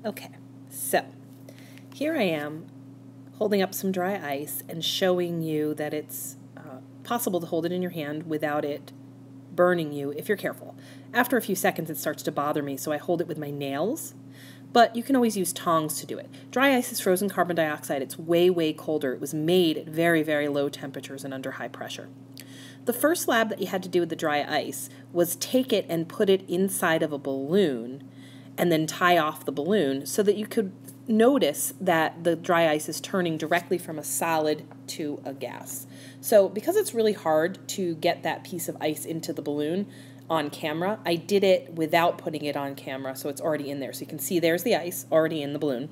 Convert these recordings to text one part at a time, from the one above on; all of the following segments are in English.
Okay, so here I am holding up some dry ice and showing you that it's possible to hold it in your hand without it burning you if you're careful. After a few seconds it starts to bother me, so I hold it with my nails, but you can always use tongs to do it. Dry ice is frozen carbon dioxide. It's way, way colder. It was made at very, very low temperatures and under high pressure. The first lab that you had to do with the dry ice was take it and put it inside of a balloon and then tie off the balloon so that you could notice that the dry ice is turning directly from a solid to a gas. So because it's really hard to get that piece of ice into the balloon on camera, I did it without putting it on camera, so it's already in there. So you can see there's the ice already in the balloon.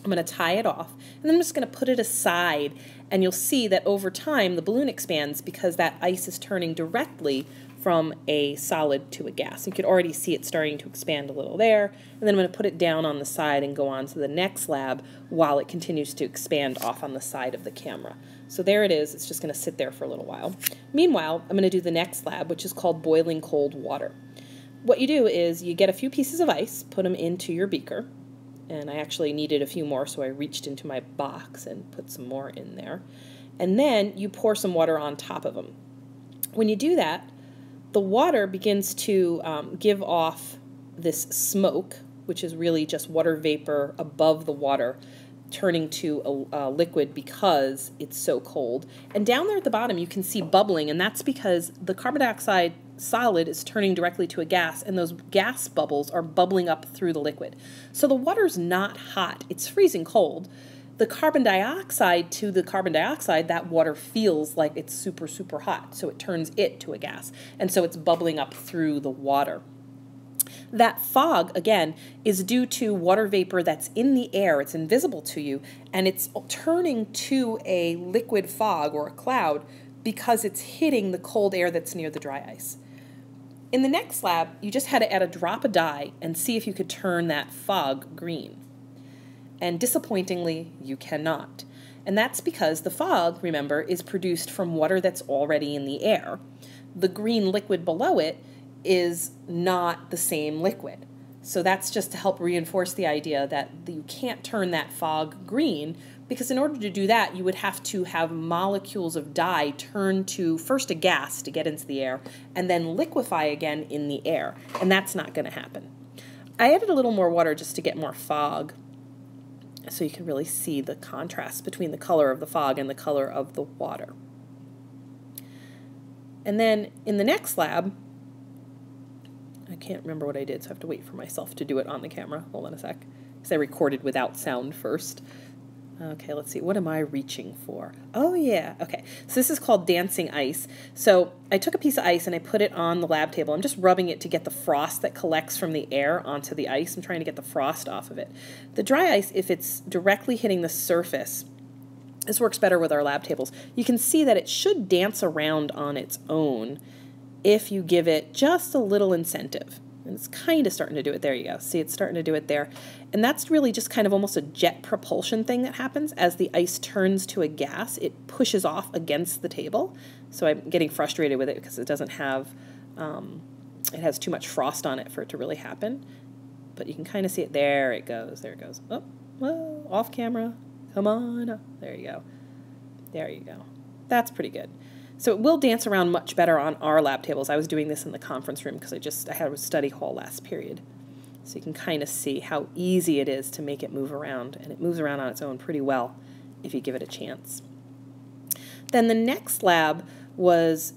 I'm going to tie it off, and then I'm just going to put it aside, and you'll see that over time the balloon expands because that ice is turning directly from a solid to a gas. You can already see it starting to expand a little there, and then I'm going to put it down on the side and go on to the next lab while it continues to expand off on the side of the camera. So there it is. It's just going to sit there for a little while. Meanwhile, I'm going to do the next lab, which is called boiling cold water. What you do is you get a few pieces of ice, put them into your beaker, and I actually needed a few more, so I reached into my box and put some more in there. And then you pour some water on top of them. When you do that, the water begins to give off this smoke, which is really just water vapor above the water, turning to a liquid because it's so cold. And down there at the bottom you can see bubbling, and that's because the carbon dioxide solid is turning directly to a gas, and those gas bubbles are bubbling up through the liquid. So the water's not hot, it's freezing cold. The carbon dioxide to the carbon dioxide, that water feels like it's super, super hot, so it turns it to a gas, and so it's bubbling up through the water. That fog, again, is due to water vapor that's in the air. It's invisible to you, and it's turning to a liquid fog or a cloud because it's hitting the cold air that's near the dry ice. In the next lab, you just had to add a drop of dye and see if you could turn that fog green. And disappointingly, you cannot. And that's because the fog, remember, is produced from water that's already in the air. The green liquid below it is not the same liquid. So that's just to help reinforce the idea that you can't turn that fog green, because in order to do that, you would have to have molecules of dye turn to first a gas to get into the air, and then liquefy again in the air. And that's not going to happen. I added a little more water just to get more fog, so you can really see the contrast between the color of the fog and the color of the water. And then in the next lab, I can't remember what I did, so I have to wait for myself to do it on the camera. Hold on a sec, because I recorded without sound first. Okay, let's see. What am I reaching for? Oh, yeah. Okay, so this is called dancing ice. So I took a piece of ice and I put it on the lab table. I'm just rubbing it to get the frost that collects from the air onto the ice. I'm trying to get the frost off of it. The dry ice, if it's directly hitting the surface, this works better with our lab tables. You can see that it should dance around on its own if you give it just a little incentive. And it's kind of starting to do it. There you go. See, it's starting to do it there. And that's really just kind of almost a jet propulsion thing that happens. As the ice turns to a gas, it pushes off against the table. So I'm getting frustrated with it because it doesn't have, it has too much frost on it for it to really happen. But you can kind of see it. There it goes. There it goes. Oh, whoa, off camera. Come on. There you go. There you go. That's pretty good. So it will dance around much better on our lab tables. I was doing this in the conference room because I had a study hall last period. So you can kind of see how easy it is to make it move around, and it moves around on its own pretty well if you give it a chance. Then the next lab was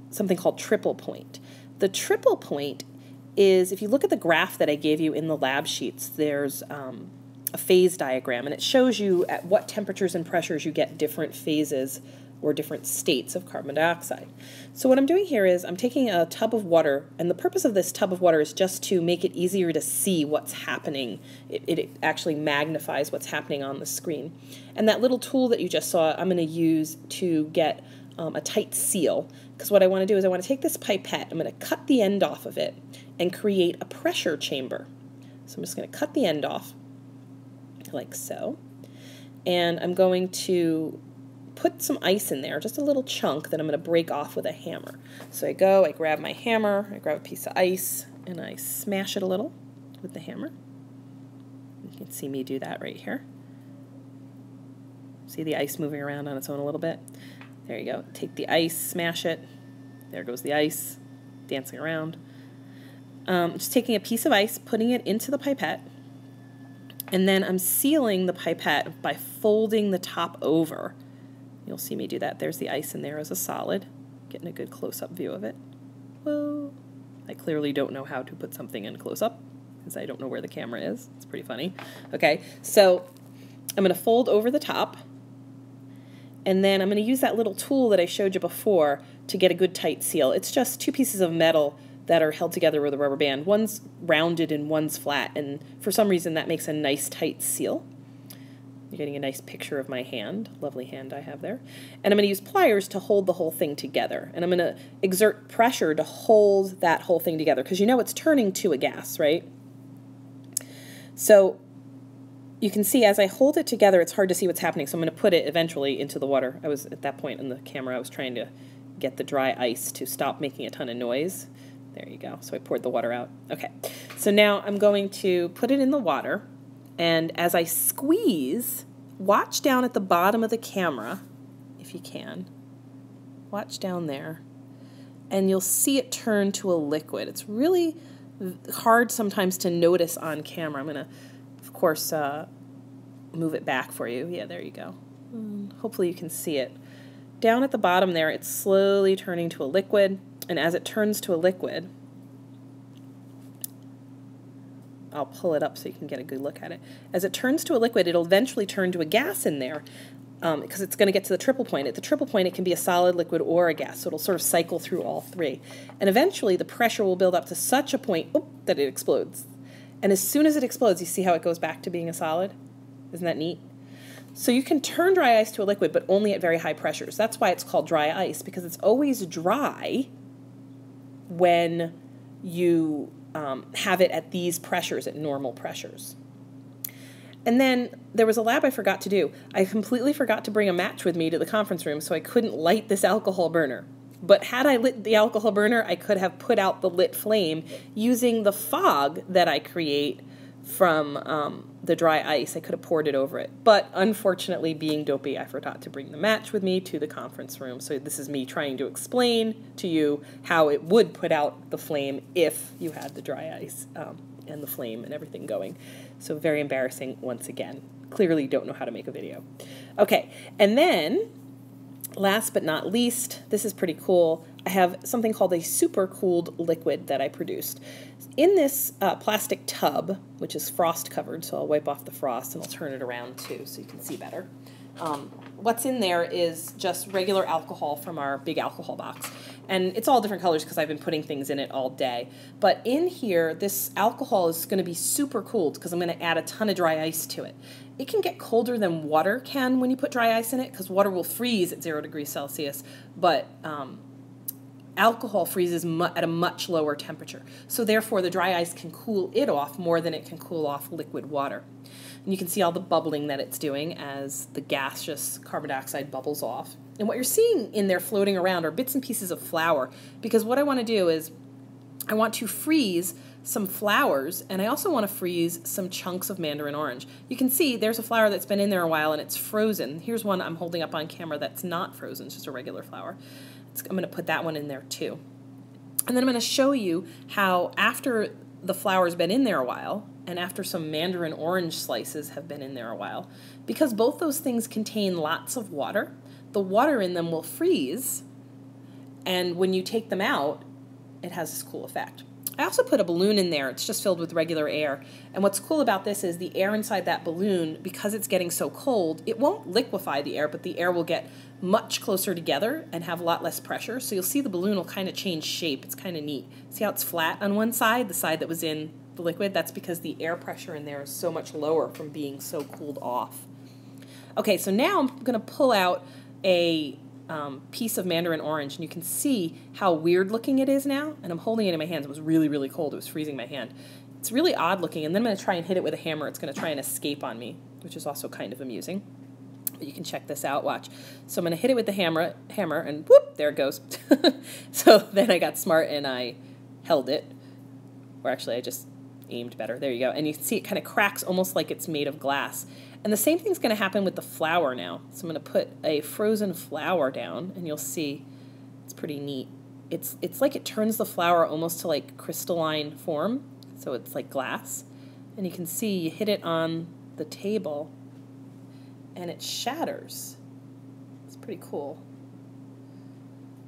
something called triple point. The triple point is, if you look at the graph that I gave you in the lab sheets, there's a phase diagram, and it shows you at what temperatures and pressures you get different phases or different states of carbon dioxide. So what I'm doing here is I'm taking a tub of water, and the purpose of this tub of water is just to make it easier to see what's happening. It actually magnifies what's happening on the screen. And that little tool that you just saw, I'm going to use to get a tight seal, because what I want to do is I want to take this pipette, I'm going to cut the end off of it and create a pressure chamber. So I'm just going to cut the end off like so, and I'm going to put some ice in there, just a little chunk that I'm going to break off with a hammer. So I grab my hammer, I grab a piece of ice, and I smash it a little with the hammer. You can see me do that right here. See the ice moving around on its own a little bit? There you go. Take the ice, smash it. There goes the ice, dancing around. Just taking a piece of ice, putting it into the pipette, and then I'm sealing the pipette by folding the top over. You'll see me do that. There's the ice in there as a solid. Getting a good close-up view of it. Whoa. I clearly don't know how to put something in close-up because I don't know where the camera is. It's pretty funny. Okay, so I'm going to fold over the top, and then I'm going to use that little tool that I showed you before to get a good tight seal. It's just two pieces of metal that are held together with a rubber band. One's rounded and one's flat, and for some reason that makes a nice tight seal. You're getting a nice picture of my hand, lovely hand I have there. And I'm going to use pliers to hold the whole thing together. And I'm going to exert pressure to hold that whole thing together, because you know it's turning to a gas, right? So you can see as I hold it together, it's hard to see what's happening, so I'm going to put it eventually into the water. I was, at that point in the camera, I was trying to get the dry ice to stop making a ton of noise. There you go. So I poured the water out. Okay. So now I'm going to put it in the water, and as I squeeze, watch down at the bottom of the camera, if you can. Watch down there, and you'll see it turn to a liquid. It's really hard sometimes to notice on camera. I'm going to, of course, move it back for you. Yeah, there you go. Hopefully you can see it. Down at the bottom there, it's slowly turning to a liquid. And as it turns to a liquid, I'll pull it up so you can get a good look at it. As it turns to a liquid, it'll eventually turn to a gas in there because it's going to get to the triple point. At the triple point, it can be a solid, liquid, or a gas, so it'll sort of cycle through all three. And eventually, the pressure will build up to such a point that it explodes. And as soon as it explodes, you see how it goes back to being a solid? Isn't that neat? So you can turn dry ice to a liquid, but only at very high pressures. That's why it's called dry ice, because it's always dry when you have it at these pressures, at normal pressures. And then there was a lab I forgot to do. I completely forgot to bring a match with me to the conference room, so I couldn't light this alcohol burner. But had I lit the alcohol burner, I could have put out the lit flame using the fog that I create from the dry ice. I could have poured it over it. But unfortunately, being dopey, I forgot to bring the match with me to the conference room. So this is me trying to explain to you how it would put out the flame if you had the dry ice and the flame and everything going. So very embarrassing once again. Clearly don't know how to make a video. Okay, and then last but not least, this is pretty cool. I have something called a super cooled liquid that I produced. In this plastic tub, which is frost covered, so I'll wipe off the frost and I'll turn it around too so you can see better. What's in there is just regular alcohol from our big alcohol box. And it's all different colors because I've been putting things in it all day. But in here, this alcohol is going to be super cooled because I'm going to add a ton of dry ice to it. It can get colder than water can when you put dry ice in it because water will freeze at 0 degrees Celsius, but alcohol freezes at a much lower temperature. So therefore, the dry ice can cool it off more than it can cool off liquid water. And you can see all the bubbling that it's doing as the gaseous carbon dioxide bubbles off. And what you're seeing in there floating around are bits and pieces of flour, because what I want to do is I want to freeze some flowers, and I also want to freeze some chunks of mandarin orange. You can see there's a flower that's been in there a while and it's frozen. Here's one I'm holding up on camera that's not frozen, it's just a regular flower. I'm going to put that one in there too. And then I'm going to show you how after the flour's been in there a while, and after some mandarin orange slices have been in there a while, because both those things contain lots of water, the water in them will freeze, and when you take them out, it has this cool effect. I also put a balloon in there. It's just filled with regular air. And what's cool about this is the air inside that balloon, because it's getting so cold, it won't liquefy the air, but the air will get much closer together and have a lot less pressure. So you'll see the balloon will kind of change shape. It's kind of neat. See how it's flat on one side, the side that was in the liquid? That's because the air pressure in there is so much lower from being so cooled off. Okay, so now I'm going to pull out a piece of mandarin orange, and you can see how weird looking it is now, and I'm holding it in my hands. It was really, really cold. It was freezing my hand. It's really odd looking, and then I'm going to try and hit it with a hammer. It's going to try and escape on me, which is also kind of amusing. But you can check this out. Watch. So I'm going to hit it with the hammer, and whoop, there it goes. So then I got smart and I held it, or actually I just aimed better. There you go. And you can see it kind of cracks almost like it's made of glass. And the same thing's going to happen with the flour now. So I'm going to put a frozen flour down, and you'll see it's pretty neat. It's like it turns the flour almost to like crystalline form, so it's like glass. And you can see you hit it on the table, and it shatters. It's pretty cool.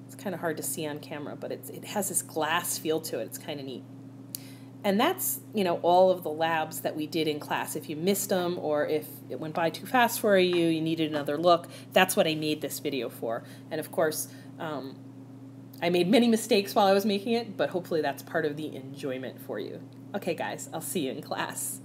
It's kind of hard to see on camera, but it has this glass feel to it. It's kind of neat. And that's, you know, all of the labs that we did in class. If you missed them, or if it went by too fast for you, you needed another look, that's what I made this video for. And of course, I made many mistakes while I was making it, but hopefully that's part of the enjoyment for you. Okay guys, I'll see you in class.